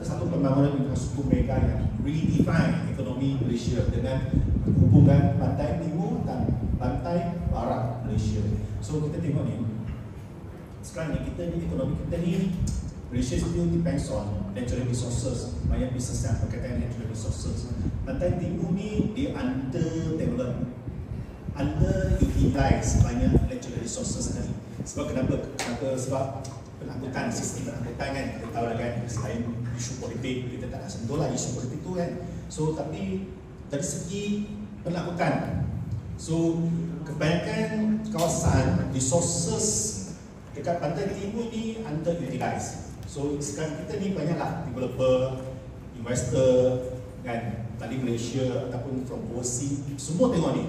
satu pembangunan infrastruktur mega yang redefine ekonomi Malaysia dengan hubungan pantai timur dan pantai barat Malaysia. So kita tengok ni, sekarang ni kita ni ekonomi kita ni, Malaysia still depends on natural resources, banyak bisnes yang berkaitan natural resources. Pantai timur ni dia underdeveloped, underutilized banyak natural resources tadi. Sebab kenapa? Sebab pengangkutan, sistem pengangkutan kan, kita tahu lah kan, selain isu politik, kita tak nak sentuh lah isu politik tu kan. So tapi dari segi pengangkutan, so kebanyakan kawasan resources dekat pantai timur ni underutilized. So sekarang kita ni banyaklah developer, investor kan, tadi Malaysia ataupun from overseas, semua tengok ni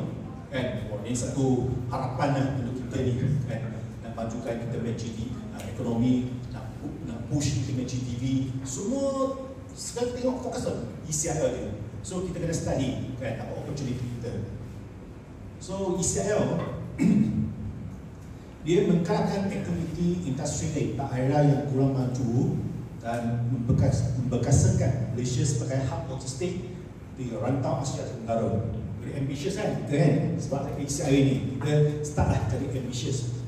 kan. Oh, ini satu harapan lah untuk kita ni kan, nak majukan kita punya GDP, ekonomi, nak push kita punya GDP, semua sekarang tengok fokus on ECIL dia. So kita kena study kan apa opportunity kita. So ECIL dia mengkalkan aktiviti industri lain daerah yang kurang maju dan memberkasakan Malaysia sebagai hub logistik di rantau Asia Tenggara. Very ambitious kan kita kan, sebab ECIL ni kita start lah jadi ambitious.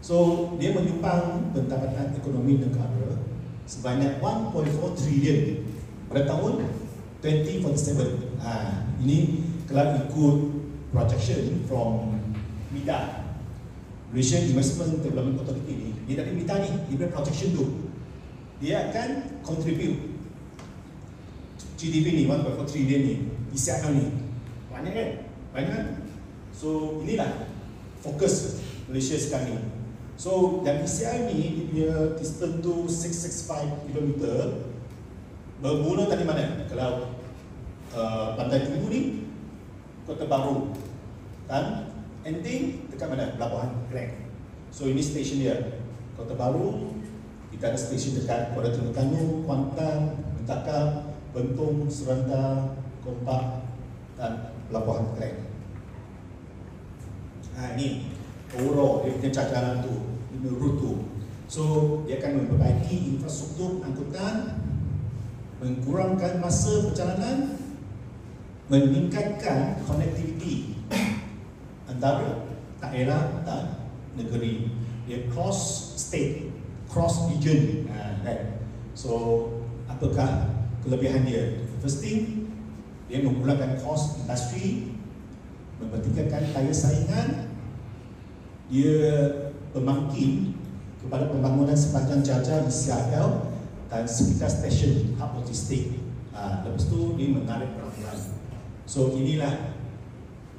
So dia menyumbang pendapatan ekonomi negara sebanyak 1.4 trilion pada tahun 2047. Ini kalau ikut projection from MIDA, Malaysia Investment Development Authority ni, dia dari MIDA ni, dia punya projection tu, dia akan contribute GDP ni 1.4 trilion ni, ECIL ni, banyak kan? Banyak. So inilah fokus Malaysia sekarang ni. So yang ECIL ni, dia punya distance tu 665 km. Bermula tadi mana? Kalau pantai timur ni, Kota Baru, dan ending dekat mana? Pelabuhan Klang. So ini stesen dia, Kota Baru. Kita ada stesen dekat Kuala Terengganu, Kuantan, Mentaka, Bentong, Seranda, Kompak dan Pelabuhan Klang. Ini overall dia punya cacaran tu, ini route tu. So dia akan memperbaiki infrastruktur angkutan, mengurangkan masa perjalanan, meningkatkan connectivity antara daerah dan negeri. Dia cross state, cross region kan. So apakah kelebihan dia? First thing, dia mengurangkan cost industri, mempertingkatkan daya saingan, dia pemangkin kepada pembangunan sepanjang jajar ECIL dan sekitar stesen hub logistik. Lepas tu dia menarik perhatian. So inilah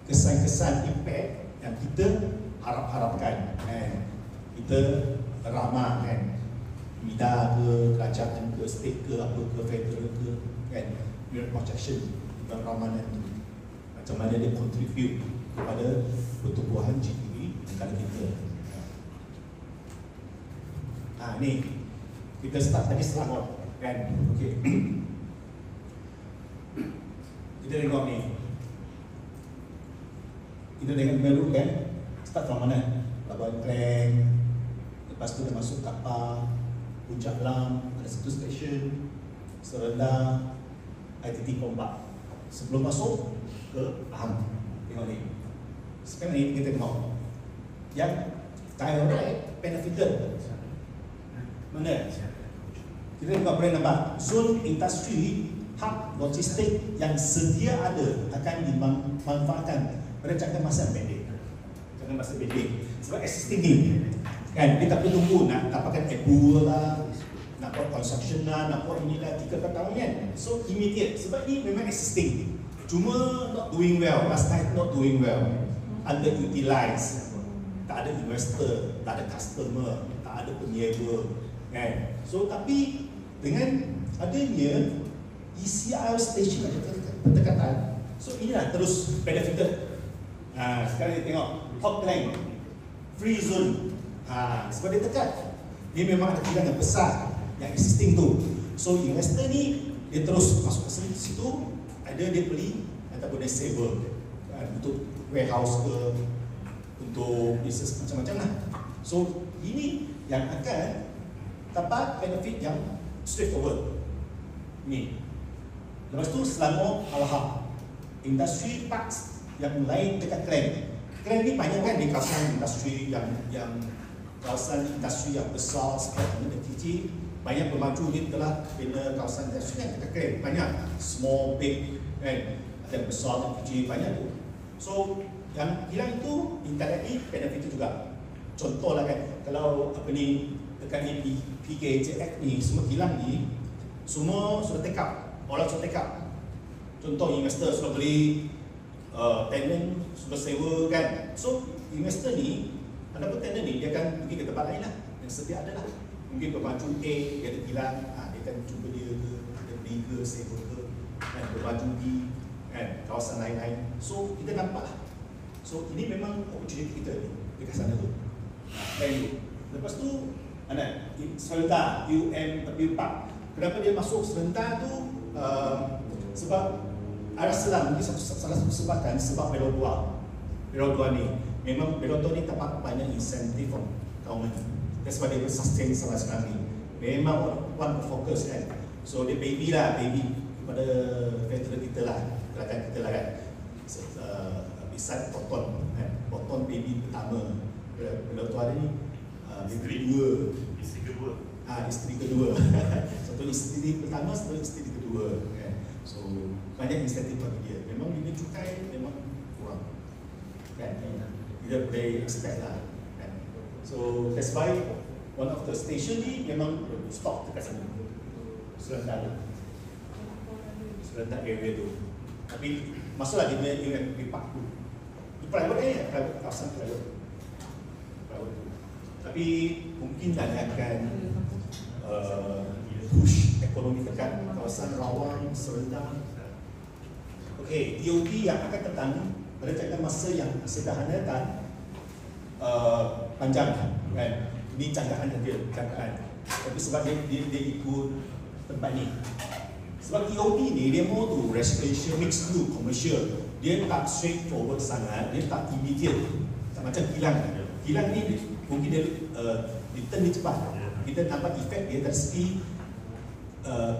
kesan-kesan impact yang kita harapkan kan. Kita ramah kan, MIDA ke, kerajaan ke, state ke, apa ke, federal ke kan, unit projection dan ramalan itu macam mana dia contribute kepada pertumbuhan GDP negara kita. Ni kita start tadi Selangor kan. Okey. Kita tengok ni, kita tengok Meru kan, start from mana? Pelabuhan Klang, lepas tu dah masuk Kapal, Puncak Lam, ada satu stesen, Serenda, ITT Kompak. Sebelum masuk ke Aham. Tengok ni. Sekarang ni kita tengok yang direct benefited mana? Kita tengok boleh nampak zon industri hub logistik yang sedia ada akan dimanfaatkan pada jangka masa pendek. Jangka masa pendek. Sebab existing ni kan, kita tak perlu tunggu nak dapatkan approval lah, nak buat construction lah, nak buat inilah 3 tahun kan. So immediate, sebab ni memang existing, cuma not doing well, last time not doing well, underutilized, tak ada investor, tak ada customer, tak ada peniaga kan. So tapi dengan adanya ECIL station pendekatan, so inilah terus benefited. Sekarang kita tengok Hot Plank, free zone, sebab dia dekat, dia memang ada kilang yang besar yang existing tu. So investor ni dia terus masuk ke situ, ada dia beli ataupun dia sewa untuk warehouse ke, untuk bisnes macam-macam lah. So ini yang akan dapat benefit yang straightforward. Ni. Lepas tu Selangor Al-Hab. Industri parks yang lain dekat Klang. Klang ni banyak kan di kawasan industri yang kawasan industri yang besar seperti yang kecil. Banyak bermaju ni telah bina kawasan industri yang dekat Klang. Banyak small, big kan. Ada besar dan kecil, banyak tu. So yang kilang itu indirectly benefit juga. Contohlah kan, kalau apa ni dekat ni PKJF ni, semua kilang ni semua sudah take up, orang sudah take up. Contoh investor sudah beli, tenant sudah sewa kan. So investor ni, ada pun tenant ni dia akan pergi ke tempat lain lah yang sedia ada lah. Mungkin bermaju A, dia ada kilang, dia akan cuba dia ke, dia beli ke, sewa ke, kan, bermaju B kan, kawasan lain-lain. So kita nampak lah. So ini memang opportunity kita ni dekat sana tu. Lepas tu mana? Serentak UM4. Kenapa dia masuk serentak tu? Sebab arah selam mungkin salah satu sebabkan sebab Belok 2. Belok 2 ni memang Belok 2 ni dapat banyak insentif from government. That's why dia sustain sampai sekarang ni. Memang one fokus kan. So dia baby kepada veteran kita lah, kerajaan kita lah kan. Besar Poton kan. Poton baby pertama. Belok 2 ni isteri kedua. Isteri kedua. Satu isteri pertama, satu isteri kedua kan. So banyak insentif bagi dia. Memang bina cukai memang kurang kan. Kita boleh expect lah kan. So that's why one of the station ni memang stop dekat sana. Serentak area tu. Tapi masuklah dia punya UMP Park tu. Private kawasan private. Tapi mungkin dia akan push ekonomi dekat kawasan Rawang, Serendang. Okey, TOD yang akan datang pada jangka masa yang sederhana dan panjang kan. Ini jangkaan dia, tapi sebab dia ikut tempat ni. Sebab TOD ni dia more tu residential mixed use commercial. Dia tak straightforward sangat, dia tak immediate. Tak macam kilang. Kilang ni mungkin dia return dia cepat. Kita nampak efek dia dari segi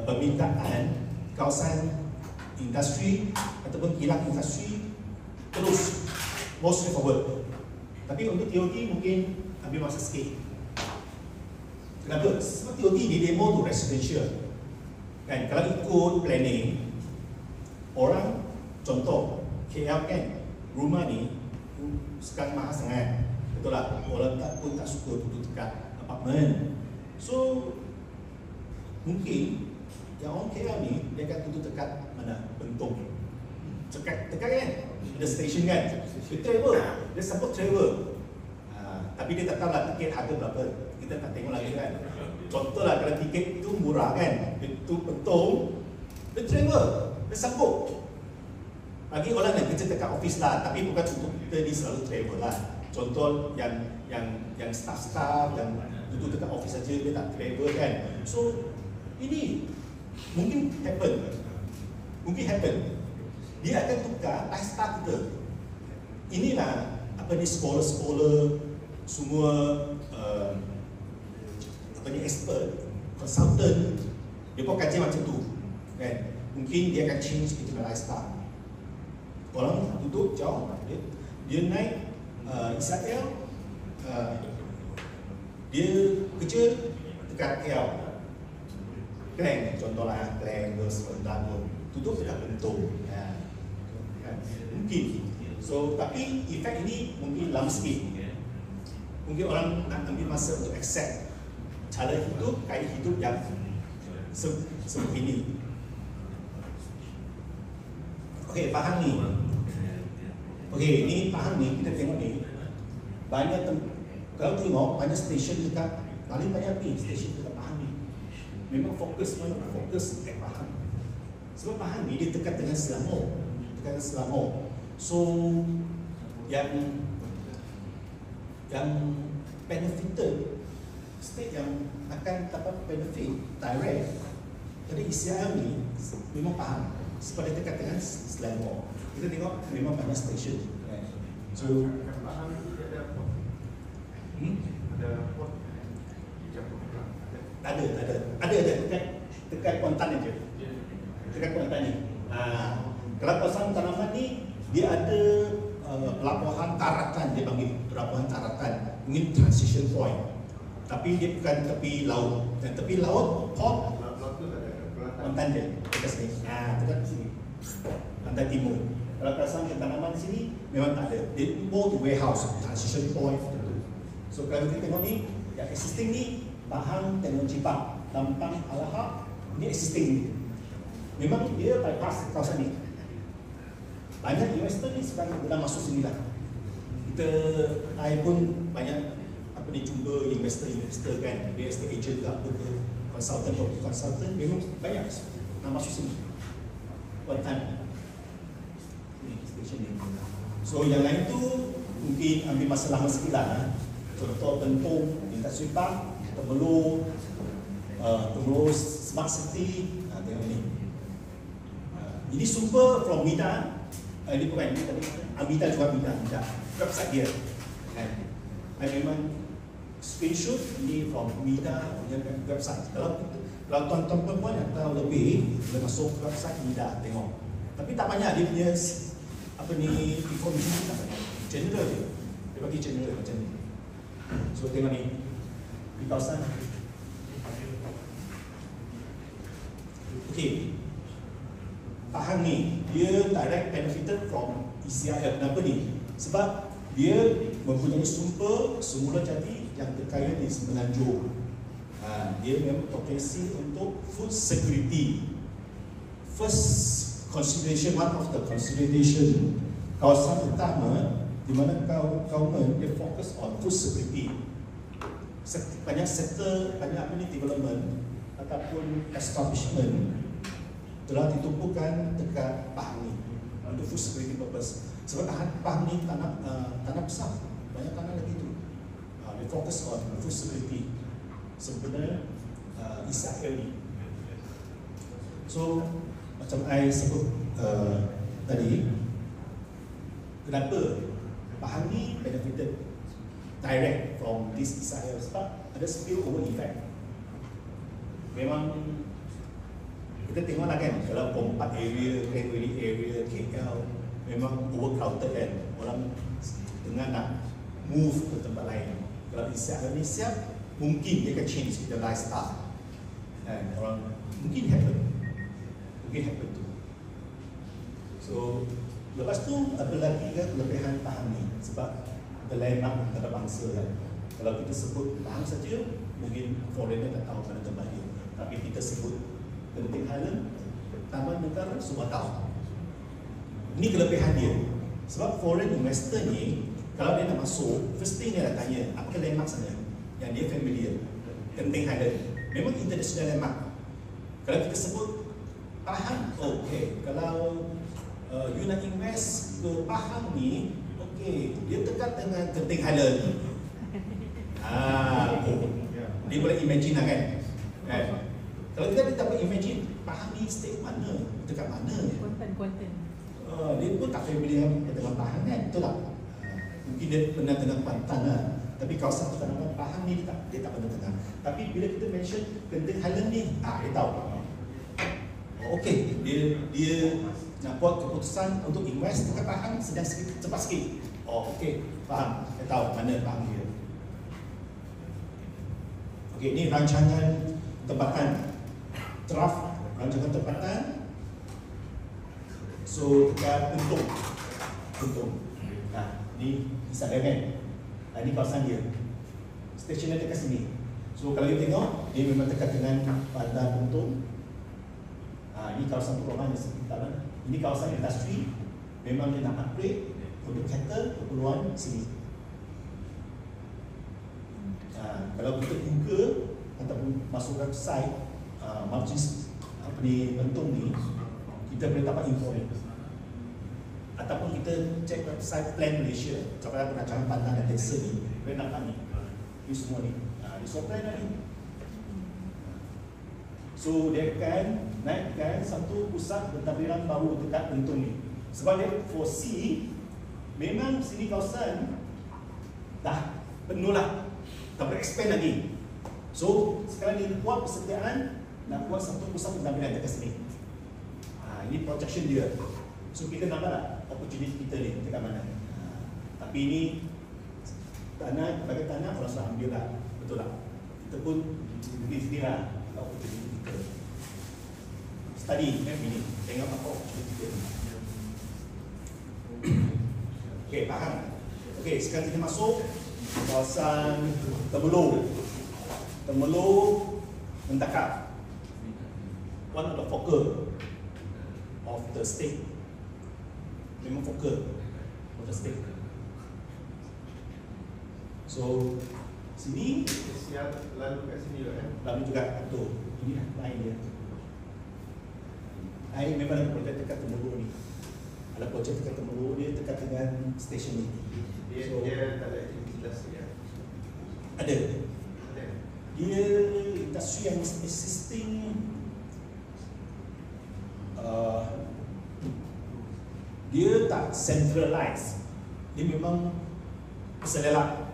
permintaan kawasan industri ataupun kilang industri terus more straightforward. Tapi untuk TOD mungkin ambil masa sikit. Kenapa? Sebab TOD ni dia more to residential. Kan, kalau ikut planning, orang contoh KL kan, rumah ni sekarang mahal sangat. Betul lah, orang tak suka duduk dekat apartmen. So mungkin yang orang KL ni dia akan duduk dekat mana? Bentong. Dekat kan? Ada station kan? Dia travel, dia support travel. Tapi dia tak tahu lah tiket harga berapa. Kita tak tengok lagi kan. Contoh lah kalau tiket itu murah kan, itu Bentong, dia travel, dia sanggup. Bagi orang yang kerja dekat office lah, tapi bukan untuk kita ni selalu travel lah. Contoh yang staff-staff yang duduk dekat office saja dia tak travel kan. So ini mungkin happen. Dia akan tukar lifestyle kita. Inilah apa ni sekolah-sekolah semua apa ni expert, consultant dia pun kaji macam tu kan. Mungkin dia akan change itu lifestyle. Orang duduk jauh, dia naik Israel, dia kerja dekat KL, Klang, contohlah Klang, Serendang, duduk dekat Bentong, kan? Mungkin. So tapi efek ini mungkin lama sikit. Mungkin orang nak ambil masa untuk accept cara hidup, gaya hidup yang sebegini. Okey, Pahang ni. Okey, ni Pahang ni, kita tengok ni. Banyak kalau tengok banyak stesen dekat, paling banyak ni stesen dekat Pahang ni. Memang fokus dekat Pahang. Sebab Pahang ni dia dekat dengan Selangor. So yang benefited, state yang akan dapat benefit direct dari ICIL ni memang Pahang. Sebab dia dekat dengan Selangor. Kita tengok memang banyak stesen. So Pahang ada port. Ada port. Ada. dekat Kuantan je. Dekat Kuantan ni. Kalau kawasan tanaman ni dia ada pelabuhan taratan, dia panggil pelabuhan taratan, mungkin transition point. Tapi dia bukan tepi laut. Dan tepi laut port Kuantan je, dekat sini. Dekat sini. Pantai Timur. Kalau kawasan tanaman di sini memang tak ada. Dia more to warehouse, transition point. So kalau kita tengok ni, yang existing ni Bahang Teknologi Park, Lampang Alahak, ni existing ni. Memang dia bypass kawasan ni. Banyak investor ni sekarang dah masuk sini lah. I pun banyak jumpa investor kan, real estate agent ke apa ke, consultant, memang banyak nak masuk sini. Kuantan ni station ni. So yang lain tu mungkin ambil masa lama sikit lah. Contoh Tentung, Industri Park, Temerloh, Smart City, tengok ni. Ini sumber from Mida. Ini bukan ini tadi. Mida juga Mida. Website dia. Kan? Memang screenshot ini from Mida punya website. Kalau tuan-tuan perempuan yang tahu lebih, boleh masuk website Mida tengok. Tapi tak banyak dia punya information tak banyak. General je. Dia bagi general macam ni. So tengok ni. Di kawasan. Okey. Bahang ni, dia direct benefited from ECIL. Kenapa ni? Sebab dia mempunyai sumber semula jadi yang terkaya di Semenanjung. Dia memang potensi untuk food security. First consideration, one of the consideration kawasan utama di mana government dia fokus on food security. Banyak sektor, banyak development ataupun establishment telah ditumpukan dekat Bahang ni untuk food security purpose. Sebab Bahang ni tanah besar, banyak tanah lagi tu. Dia fokus on food security. Sebenarnya ECIL ni. So macam I sebut tadi, kenapa Bahang ni benefited direct from this ECIL? Sebab ada spillover effect. Memang kita tengoklah kan, kalau Pompat area, Klang Valley area, KL memang overcrowded kan. Orang tengah nak move ke tempat lain. Kalau ECIL ni siap, mungkin dia akan change the lifestyle. Dan orang mungkin happen tu. So lepas tu ada lagi kan kelebihan Bahang ni, sebab the landmark antarabangsa kan. Kalau kita sebut Bahang saja, mungkin foreigner tak tahu mana tempat dia. Tapi kita sebut Genting Highland, Taman Negara, semua tahu. Ini kelebihan dia. Sebab foreign investor ni, kalau dia nak masuk, first thing dia nak tanya, apa landmark sana yang dia familiar? Genting Highland, memang international landmark. Kalau kita sebut Bahang, okay. Kalau you nak invest ke Bahang ni, okay, dia dekat dengan Genting Highland. Dia boleh imagine lah kan? Kalau kita dapat imagine, Bahang ni state mana, dekat mana? Kuantan. Dia pun tak familiar dengan Bahang kan, betul tak? Mungkin dia pernah dengan Kuantan lah. Tapi kawasan pertanaman Bahang ni dia tak pernah dengar. Tapi bila kita mention Genting Highland ni, dia tahu. Okey, dia nak buat keputusan untuk invest dekat Bahang sedang sikit, cepat sikit. Okey, faham. Dia tahu mana Bahang dia. Okey, ni rancangan tempatan. Draft rancangan tempatan. So dekat Tentung. Ni bisa kan? Ini kawasan dia. Stesen dia dekat sini. So kalau kita tengok, dia memang dekat dengan bandar Tentung. Ini kawasan perumahan di sekitar. Ini kawasan industri. Memang dia nak upgrade untuk cater keperluan sini. Kalau kita buka ataupun masuk website Majlis Tentung ni, kita boleh dapat info ni. Ataupun kita cek website Plan Malaysia, Jabatan Perancangan Pantai dan Desa ni, boleh nampak ni. Ini semua ni. Di plan ni. So dia akan naikkan satu pusat pentadbiran baru dekat Tentung ni. Sebab dia foresee memang sini kawasan dah penuh lah, tak boleh expand lagi. So sekarang dia buat persediaan nak buat satu pusat penampilan dekat sini. Ini projection dia. So kita nampak tak opportunity kita ni dekat mana. Tapi ini tanah, bagi tanah orang sudah ambil lah, betul tak? Kita pun di sini lah opportunity kita. Study ini, tengok apa opportunity kita. Okey, faham? Okey, sekarang kita masuk kawasan Temerloh. Temerloh Mentakap. One of the focal of the state. Memang focal of the state. So sini siap lalu kat sini kan? Lalu juga betul. Ini lain dia. Saya memang ada projek dekat Temerloh ni. Ada projek dekat Temerloh, dia dekat dengan stesen ni. Dia tak ada aktivitas dia. Ada. Dia industri yang existing. Dia tak centralized. Dia memang selelak.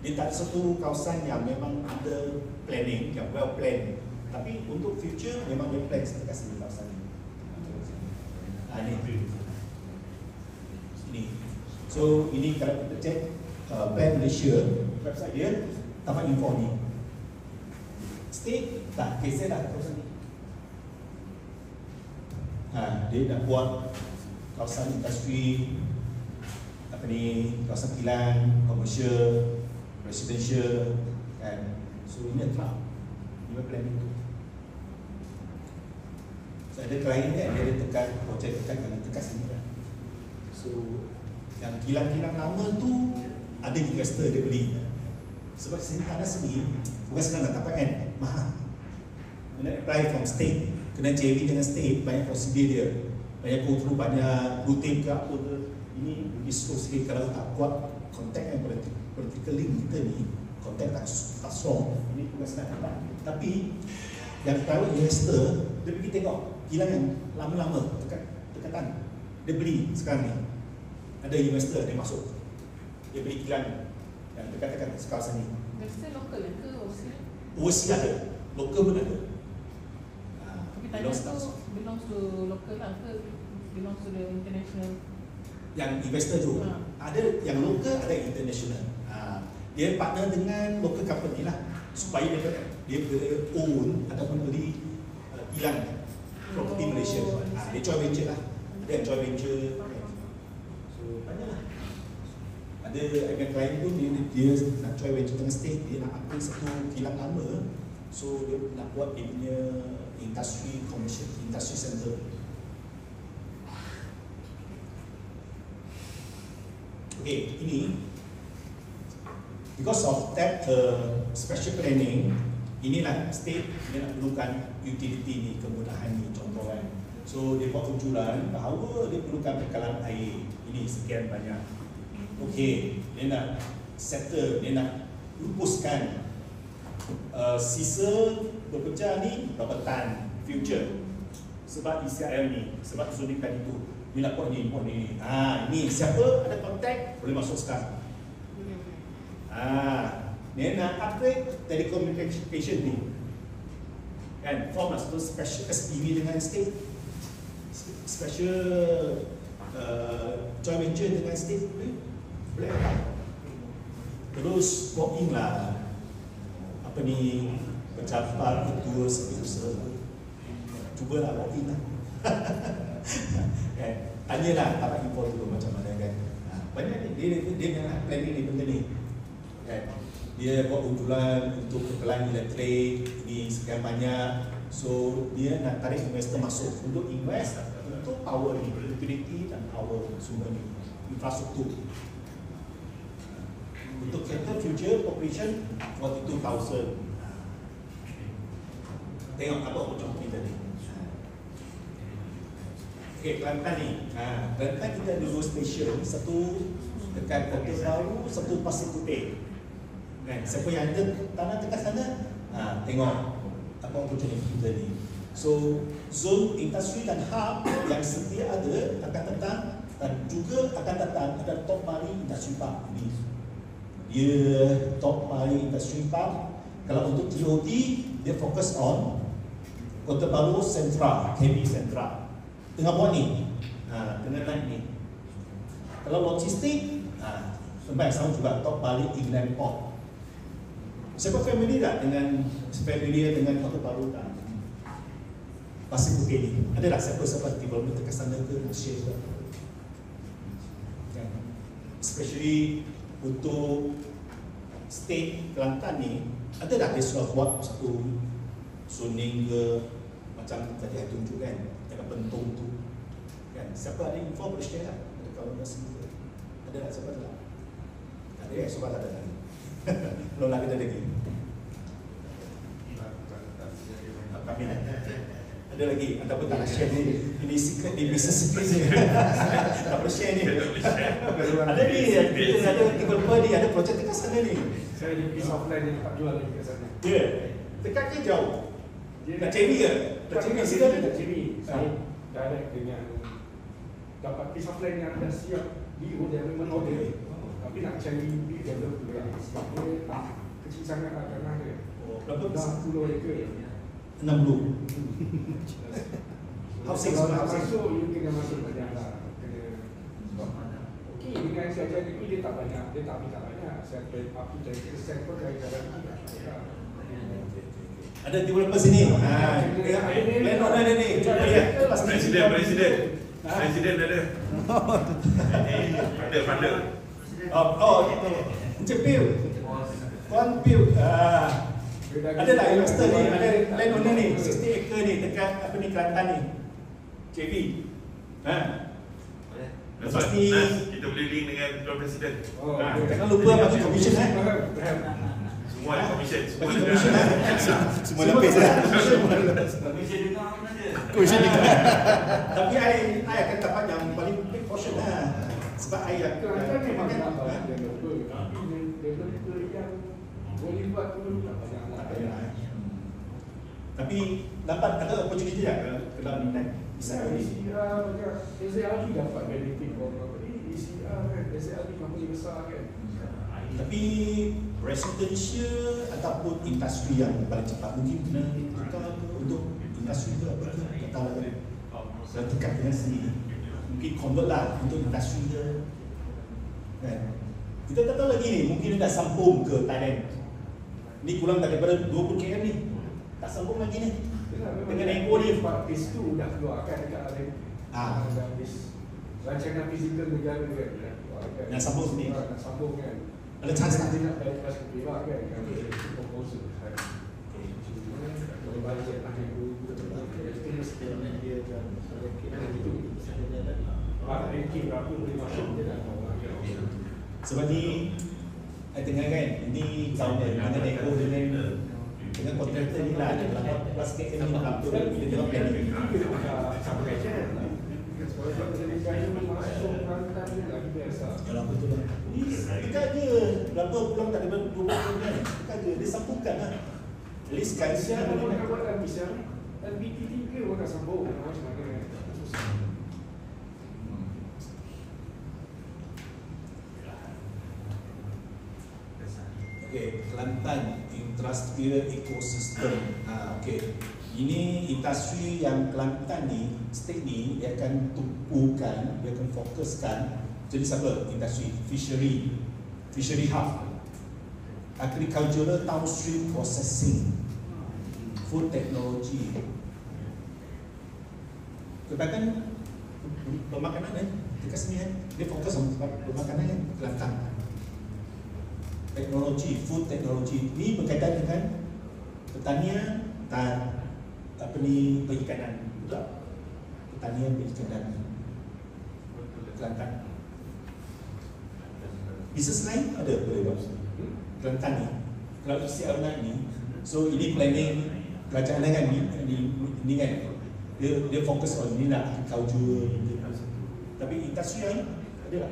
Dia tak satu kawasan yang memang ada planning, yang well planned. Tapi untuk future memang dia plan dekat sini kawasan ni. Ini. So ini kalau kita cek Plan Malaysia website dia, dapat info ni. State tak kisah dah kawasan ni. Dia dah buat kawasan industri, apa ni, kawasan kilang, komersial, residential, kan. So ini adalah dia plan itu. So ada klien kan, dia ada tekan projek dekat sini lah. So yang kilang-kilang lama tu ada investor dia beli. Sebab sini tanah sini bukan senang nak dapat kan, mahal. Kena apply from state, kena JV dengan state, banyak prosedur dia, banyak go through, banyak rutin ke apa ke. Ini slow sikit kalau tak kuat kontak yang political link kita ni, kontak tak strong, ini bukan senang dapat. Tapi yang private investor, dia pergi tengok kilang yang lama-lama dekatan, dia beli sekarang ni. Ada investor, dia masuk, dia beli kilang yang dekat-dekat kawasan ni. Investor lokal ke overseas? Overseas ada, lokal pun ada. Tapi tanya tu belongs to local lah ke belongs to the international? Yang investor tu ada yang lokal, ada yang international. Dia partner dengan local company lah, supaya dia boleh own ataupun beli kilang property Malaysia. Dia joint venture lah, ada yang joint venture. So banyak lah. Ada klien pun dia nak joint venture dengan state, dia nak ambil satu kilang lama. So dia nak buat dia punya industri, commercial industry center. Okay, ini because of that special planning, inilah state dia nak perlukan utility ni, kemudahan ni, contoh kan. So dia buat ujulan bahawa dia perlukan bekalan air ini sekian banyak. Okay, dia nak settle, dia nak lupuskan sisa bekerja ni berapa tan future sebab ICIL ni, sebab zoning tadi tu ni nak buat ni, buat ni. Ini siapa ada kontak boleh masuk sekarang. Dia nak upgrade telecommunication ni kan, form lah satu special SPV dengan state, special joint venture dengan state, boleh. Terus walk in lah, apa ni, pejabat, ketua, setiausaha, cubalah walk in lah. Kan, tanyalah dapat info dulu macam mana kan. Banyak ni dia nak planning ni benda ni kan. Dia buat ujulan untuk kekelan elektrik ini sekian banyak. So dia nak tarik investor masuk untuk invest untuk power ni, utility dan power sumber ni, infrastruktur. Untuk cater future population 42,000. Tengok apa opportunity tadi. Okay, Kelantan ni. Kelantan kita ada 2 stesen, satu dekat Kota Baru, satu Pasir Putih. Kan, siapa yang ada tanah dekat sana, tengok apa opportunity kita ni. So, zone industri dan hub yang sedia ada akan datang, dan juga akan datang ada Top Mari Industry Park ini. Dia Top Mari Industry Park. Kalau untuk TOD, dia fokus on Kota Baru Sentra, KB Sentra. Tengah buat ni. Tengah naik ni. Kalau logistik, sampai sama juga top balik England Port. Siapa familiar dengan Kota Baru dan Pasir Putih ni? Ada tak siapa development dekat sana ke share ke? Especially untuk state Kelantan ni, ada tak dia sudah buat satu Suning ke macam tadi saya tunjuk kan, dekat Bentong tu kan? Siapa ada info boleh share lah? Ada kawan kat sini ke? Ada tak siapa tak? Ada ya, sebab tak ada. Belum lagi ada lagi. Kami ada lagi, ataupun tak nak share ni. Ini secret ni, business secret ni. Tak boleh share ni. Ada ni, ada developer ni, ada projek dekat sana ni. Saya di piece of land yang tak jual lagi kat sana. Ya, dekat ke jauh? Nak cari ke? Tak cari sila ni? Tak cari. Saya direct dengan dapat piece of land yang dah siap di development order. Tapi nak cari big developer sebab dia kecil sangat lah tanah dia. Berapa besar? 10 ekor. 60. Housing semua housing. Masuk, you kena masuk banyak lah. Okey, dengan saja ni dia tak banyak. Dia tak minta banyak. Saya play up to 30% pun dari dalam ni. Ada developer sini. Landlord ada ni. Presiden ada. Ada. Itu. Encik Pil. Tuan Pil. Ada tak investor ni? Ada landowner ni. 60 acre ni dekat apa ni Kelantan ni. JB. Pasti kita boleh link dengan Tuan Presiden. jangan lupa bagi commission Semua ada commission. Bagi commission semua lapis Commission juga mana dia? Commission juga. Tapi I akan dapat yang paling big portion lah. Sebab I Kelantan memang tak banyak developer. Tapi developer yang boleh buat tu tak banyak lah. Tapi dapat ada opportunity tak dalam minat? Bisa ni. ECR macam SLB dapat benefit apa ni? ECR kan, SLB company besar kan. Tapi residential ataupun industri yang paling cepat mungkin kena tukar untuk industri tu apa tu? Tak tahu lah kan. Kalau dekat dengan sini mungkin convert lah untuk industri dia. Kan? Kita tak tahu lagi ni, mungkin dia dah sambung ke Thailand. Ni kurang daripada 20 km ni. Tak sambung lagi ni. Dengan Eco ni. Phase 2 dah keluarkan dekat RMP. Rancangan fizikal negara kan. Nak sambung sini. Nak sambung kan. Ada chance tak? Dia nak bypass ke Perak kan. Kan dia proposal. Boleh bajet lah yang dulu. Itu mesti dia kan. RMP berapa boleh masuk dia dah tahu. Sebab ni I tengah kan, ini tahun ni dengan Eco dengan kontraktor ni lah ada 18 km ni berlaku bila tengok planning. Sampai je. Sebab dia kaya masuk Kelantan ni lagi biasa. Yalah betul lah. Ni dekat dia berapa pulang tak ada 20 km kan. Dekat dia sambungkan lah. At least kan Siapa siapa pun ni nak buat dan bisa dan BT3 pun nak sambung macam mana. Okay, Kelantan Industrial Ecosystem. Okay. Ini industri yang Kelantan ni, state ni, dia akan tumpukan, dia akan fokuskan. Jadi siapa? Industri fishery hub, agricultural downstream processing, food technology. Kebanyakan pemakanan kan, dekat sini kan, dia fokus sama pemakanan kan, Kelantan. Teknologi, food technology ni berkaitan dengan pertanian dan apa ni perikanan, betul? Pertanian perikanan Kelantan. Bisnes lain ada boleh buat Kelantan ni. Kalau ECR naik ni, so ini planning kerajaan kan ni kan dia fokus on ni lah agriculture. Tapi industri lain ada tak?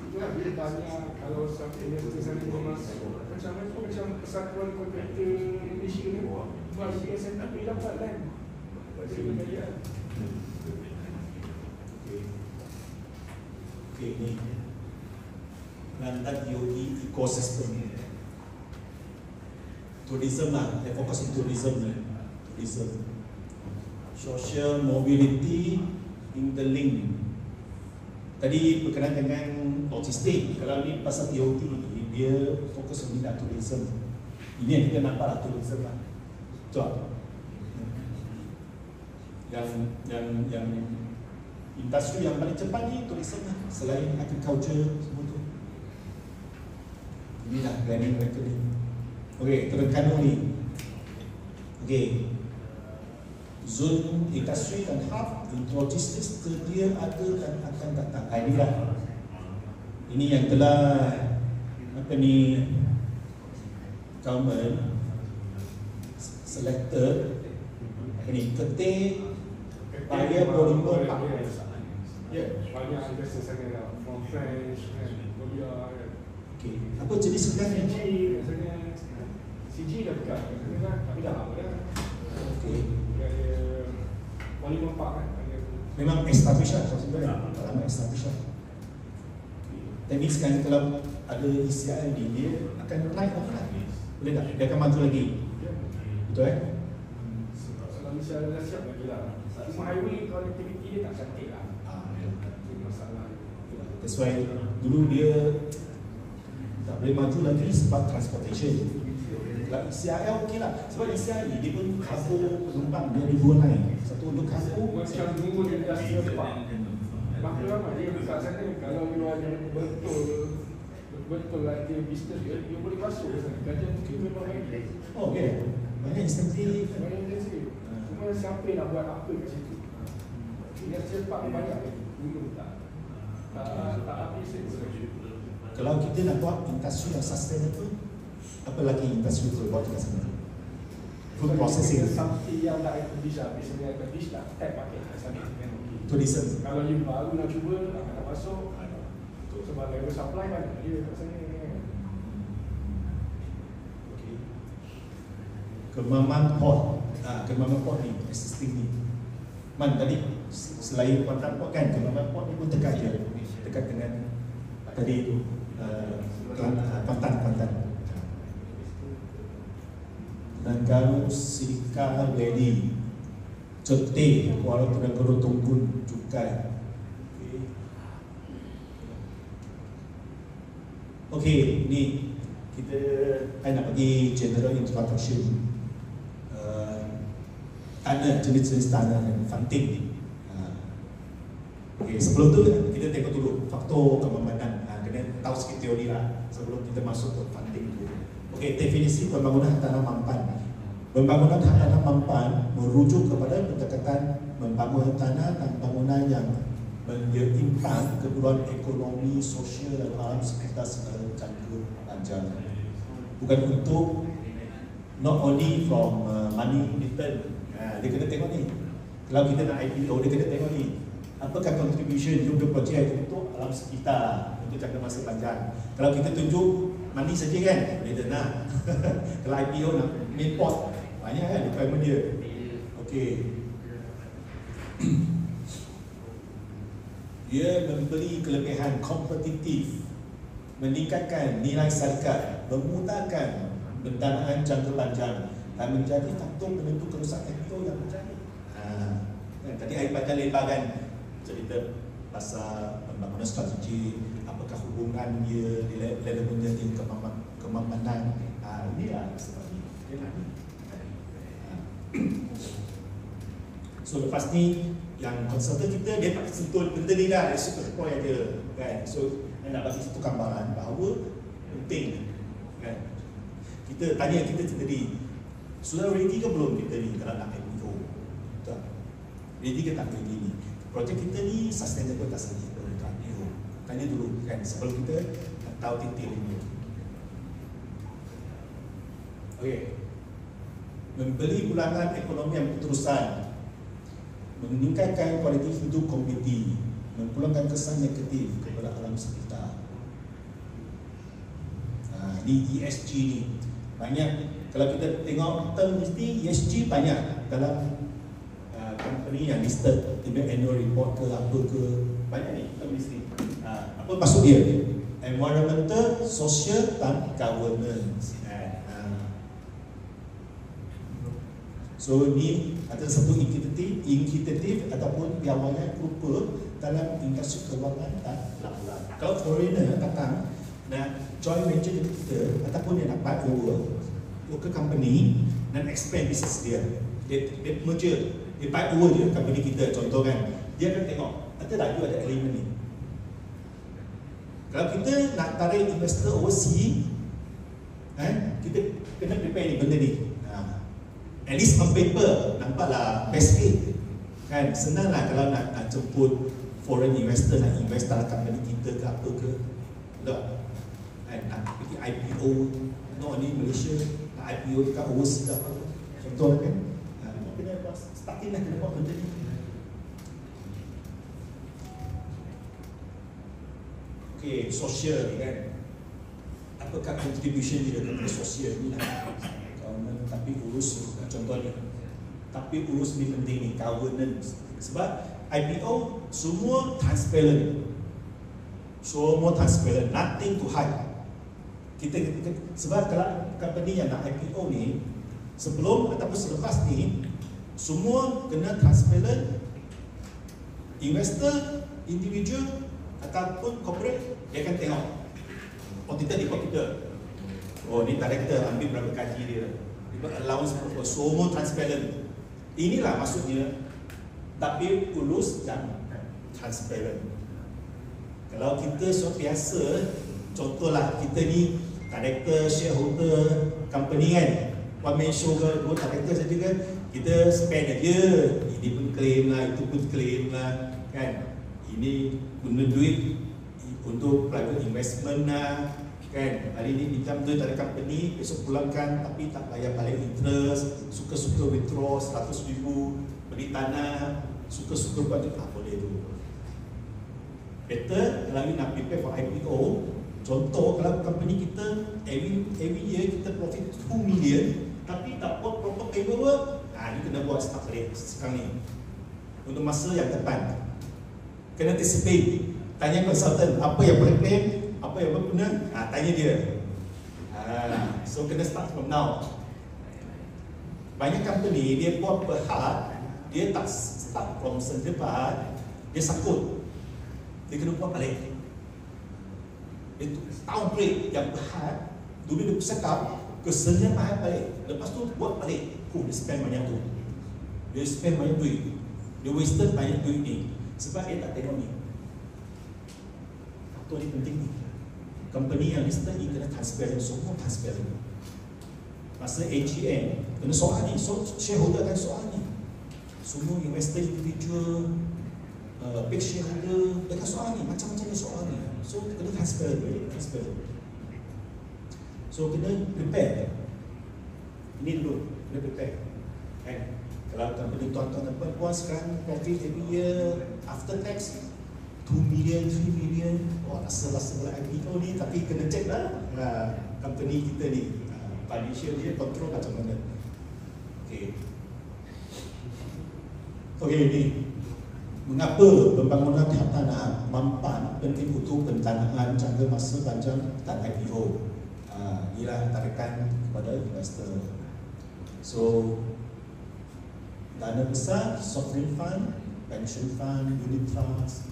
Itulah dia tanya kalau sampai investor sana dia masuk macam Persatuan Kontraktor Malaysia ni bagi SNP dapat kan bagi pembayaran. Okay, ni Kelantan DOE ecosystem tourism lah, dia fokus on tourism ni. tourism. Social mobility interlink. Tadi berkenaan dengan logistik. Kalau ni pasal TOT ni, dia fokus on bidang tourism. Ini yang kita nampak lah, tourism lah. Betul. Yang industri yang paling cepat ni tourism lah, selain agriculture semua tu. Inilah planning mereka ni. Okey, Terengganu ni. Okey. Zon industri dan hub logistik sedia ada dan akan datang. Inilah. Ini yang telah government selected Ketir, Paya, Bolimbo, Park. Ya, banyak investor sangat lah. From French, Korea. Okey. Apa jenis sebenarnya? CG dah buka, tapi dah lama dah. Okey. Dia Bolimbo Park kan. Memang established lah sebenarnya. Lama established lah. That means kan kalau ada ECIL ni, dia akan naik lagi lah. Boleh tak? Dia akan maju lagi. Betul eh? Kalau misalnya dah siap lagi lah. Cuma highway connectivity dia tak cantik lah. Itu masalah. That's why dulu dia tak boleh maju lagi sebab transportation. Kalau ECIL okey lah. Sebab ECIL ni dia pun cover penumpang dia ribuan lain. Satu untuk kampung. Macam dulu dia industrial park. Maka ramai dia buka sana. Kalau you ada betul lah dia bisnes dia boleh masuk ke sana. Kajian tu memang baik. Oh okey. Banyak insentif. Banyak insentif. Cuma siapa nak buat apa kat situ? Industrial park ni banyak lagi. Dulu tak habis itu. Kalau kita nak buat industri yang sustainable, apa lagi industri boleh buat kat sana? Food processing. Something yang dah bisa dah tap pakai kat sana. Tourism. Kalau you baru nak cuba, nak masuk, sebab level supply banyak dia kat sana. Okay. Kemaman Port. Kemaman Port ni, existing ni. Man tadi, selain Kuantan Port kan, Kemaman Port ni pun dekat je. Dekat dengan tadi tu, Kuantan. Terengganu Sika Valley, Cetek, Kuala Terengganu Tunggun, Cukai. Okey, ni kita nak bagi general introduction tanah, jenis-jenis tanah dan funding ni. Okey, sebelum tu kita tengok dulu faktor kemampuan. Kena tahu sikit teori lah sebelum kita masuk ke funding tu. Okey, definisi pembangunan tanah mampan. Pembangunan tanah mampan merujuk kepada pendekatan membangun tanah dan bangunan yang menyeimbang keperluan ekonomi, sosial dan alam sekitar secara jangka panjang. Bukan untuk not only from money return. Dia kena tengok ni. Kalau kita nak IPO, dia kena tengok ni. Apakah contribution jumlah projek untuk alam sekitar untuk jangka masa panjang. Kalau kita tunjuk money saja kan, dia tak nak. Kalau IPO nak main port, banyak kan requirement dia. Okey. Dia memberi kelebihan kompetitif, meningkatkan nilai syarikat, memudahkan pendanaan jangka panjang dan menjadi faktor penentu kerosakan IPO yang berjaya. Tadi Air Panjang lebar kan cerita pasal pembangunan strategi, apakah hubungan dia, relevannya dengan kemampanan. Inilah sebabnya. So lepas ni yang konsultan kita dia tak sentuh benda ni lah, dia suka point aja kan. So saya nak bagi satu gambaran bahawa penting kan. Kita tanya kita sendiri, sudah ready ke belum kita ni kalau nak IPO? Betul? Ready ke tak ready ni? Projek kita ni sustainable tak sustainable untuk IPO? Tanya dulu kan sebelum kita tahu detail ini. Okey. Memberi ulangan ekonomi yang berterusan, meningkatkan kualiti hidup komuniti, memulangkan kesan negatif kepada alam sekitar. Ni ESG ni banyak. Kalau kita tengok term mesti ESG banyak dalam company yang listed, tiba annual report ke apa ke, banyak ni term mesti. Apa maksud dia? Environmental, social dan governance. So So ni ada satu inkubatif ataupun yang awalnya berupa dalam industri kewangan dan pelaburan. Kalau foreigner datang nak join venture dengan kita ataupun dia nak buy over local company dan expand business dia merger, dia buy over je company kita, contoh kan, dia akan tengok ada lagi ada elemen ni. Kalau kita nak tarik investor overseas, kita kena prepare ni benda ni. At least on paper nampaklah best fit kan, senang lah kalau nak jemput foreign investor nak invest dalam company kita ke apa ke, tak kan, nak pergi IPO not only Malaysia, nak IPO dekat overseas ke apa, contoh kan, kena buat starting lah, kena buat benda ni. Okay, sosial ni kan, apakah contribution dia kepada sosial ni lah, tapi urus contohnya, tapi urus ni penting ni, governance. Sebab IPO semua transparent, nothing to hide. Kita sebab kalau company yang nak IPO ni sebelum ataupun selepas ni semua kena transparent. Investor, individual ataupun corporate dia akan tengok. Auditor ikut kita. Oh ni director ambil berapa gaji dia, allowance berapa, semua transparent. Inilah maksudnya, tapi ulus dan transparent. Kalau kita biasa, contohlah kita ni director, shareholder, company kan, one man show ke, dua director saja kan, kita spend aja, ini pun claim lah, itu pun claim lah kan, ini guna duit untuk private investment lah kan, hari ni pinjam duit dari company, besok pulangkan tapi tak bayar balik interest, suka-suka withdraw 100,000, beli tanah, suka-suka buat tu, tak boleh tu. Better kalau you nak prepare for IPO, contoh kalau company kita every year kita profit 2 million tapi tak buat proper paperwork, you kena buat start balik sekarang ni untuk masa yang depan. Kena anticipate, tanya consultant apa yang boleh claim, apa yang berguna, tanya dia. So kena start from now. Banyak company dia buat berhad, dia tak start from sedepan, dia sakut, dia kena buat balik. Itu tahun break yang berhad, dulu dia bercakap kesennya mahal balik, lepas tu buat balik. Dia spend banyak tu, dia spend banyak duit, dia wasted banyak duit ni sebab dia tak tengok ni. Faktor ni penting ni. Company yang listed ni kena transparent, semua transparent. Masa AGM kena soal ni, shareholder akan soal ni, semua investor individual, big shareholder akan soal ni, macam-macam ni soal ni. So kena transparent, transparent. So kena prepare. Ini dulu, kena prepare kan. Kalau company tuan-tuan dan puan-puan sekarang profit every year after tax 2 million, 3 million, rasa-rasa belah IPO ni, tapi kena check lah company kita ni, financial dia control macam mana. Okay, ni mengapa pembangunan hartanah mampan penting untuk pendanaan jangka masa panjang dan IPO. Inilah tarikan kepada investor. So dana besar, sovereign fund, pension fund, unit trust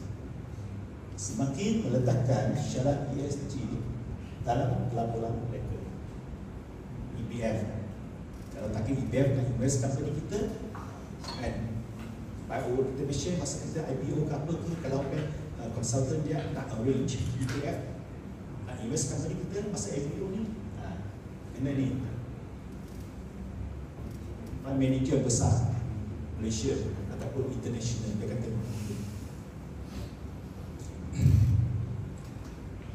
semakin meletakkan syarat ESG dalam pelaburan mereka. EBF, kalau tak EBF nak invest company kita kan, baik kita share masa kita IPO ke apa ke, kalau consultant dia nak arrange EBF nak invest company kita masa IPO ni, kena ni fund manager besar Malaysia ataupun international, dia kata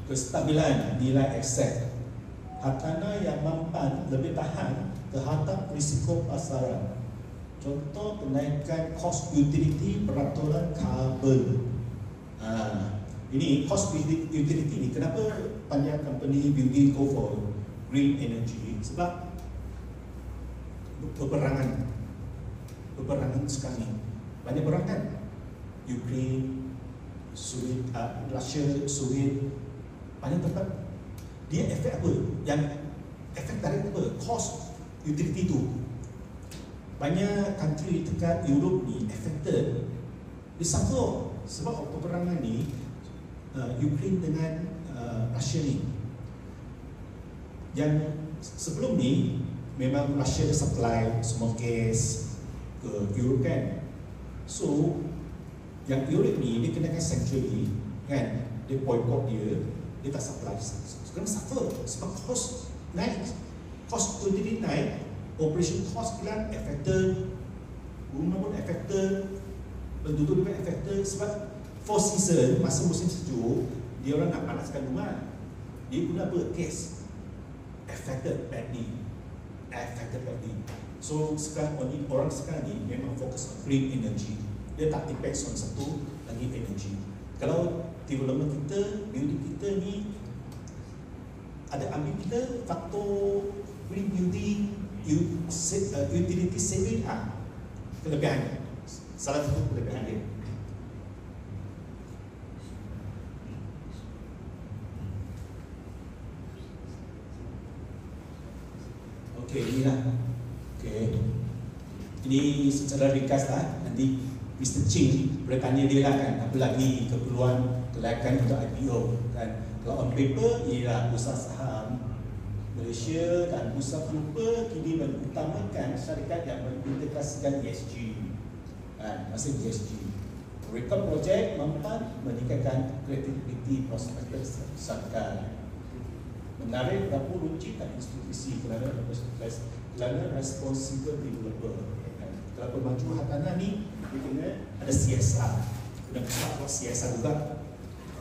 kestabilan nilai aset hartanah yang mampan lebih tahan terhadap risiko pasaran. Contoh kenaikan cost utility peraturan karbon. Ini cost utility ni kenapa banyak company building go for green energy, sebab peperangan sekarang ni banyak perang kan, Ukraine, Russia, Soviet, banyak tempat. Dia efek apa? Yang efek direct apa? Cost utility tu banyak country dekat Europe ni affected, dia suffer sebab peperangan ni Ukraine dengan Russia ni. Yang sebelum ni memang Russia dia supply semua gas ke Europe kan. So yang Europe ni dia kenakan centrally kan, dia boycott dia tak supply. Sekarang suffer sebab cost naik, cost utility naik, operation cost kilang affected, rumah pun affected, penduduk juga affected. Sebab 4 season, masa musim sejuk, dia orang nak panaskan rumah, dia guna apa? Gas. Affected badly. So sekarang orang sekarang ni memang fokus on green energy. Dia tak depends on satu lagi energy. Kalau development kita, building kita ni ada ambil kita faktor green building, utility saving, kelebihan. Salah satu kelebihan dia. Okey, inilah. Okey. Ini secara ringkas lah. Nanti Mr. Ching boleh tanya dia lah kan, apa lagi keperluan kelayakan untuk IPO kan. Kalau on paper, ialah bursa saham Malaysia dan bursa pelupa kini mengutamakan syarikat yang mengintegrasikan ESG kan, masih ESG. Rekod projek mampan meningkatkan kredibiliti prospektus syarikat, menarik dapur runcit dan institusi kerana responsible developer kan. Kalau pemaju hartanah ni dia kena ada CSR, kena buat CSR juga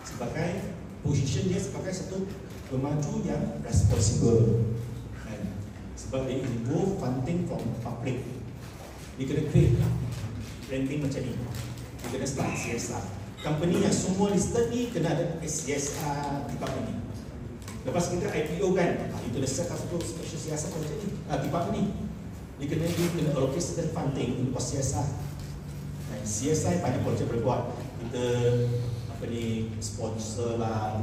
sebagai position dia sebagai satu pemaju yang responsible kan? Sebab dia involve funding from public, dia kena create branding macam ni, dia kena start CSR. Company yang semua listed ni kena ada CSR department ni. Lepas kita IPO kan, itu dah set satu special CSR macam ni, department ni dia kena allocate certain funding untuk CSR. CSR banyak projek boleh buat. Kita sponsor lah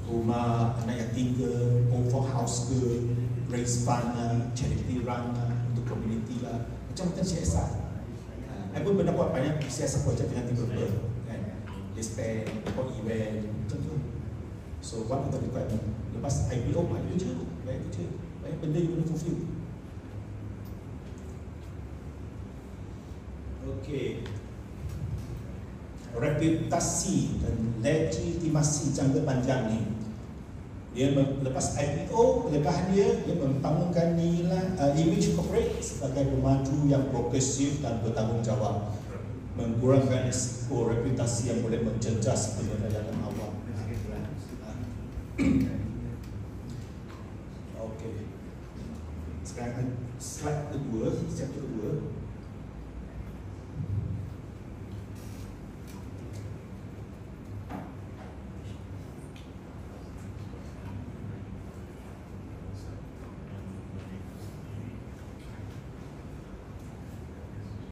rumah anak yatim ke, over house ke, raise fund lah, charity run lah, untuk community lah, macam-macam CSR. Saya pun pernah buat banyak CSR projek dengan developer kan, disband, buat event macam tu. So one of the requirement, lepas IPO banyak kerja, banyak benda you gonna fulfill. Okey, reputasi dan legitimasi jangka panjang ni, dia lepas IPO, kelebihan dia membangunkan nilai image corporate sebagai pemaju yang progresif dan bertanggungjawab, mengurangkan risiko reputasi yang boleh menjejas penilaian awam.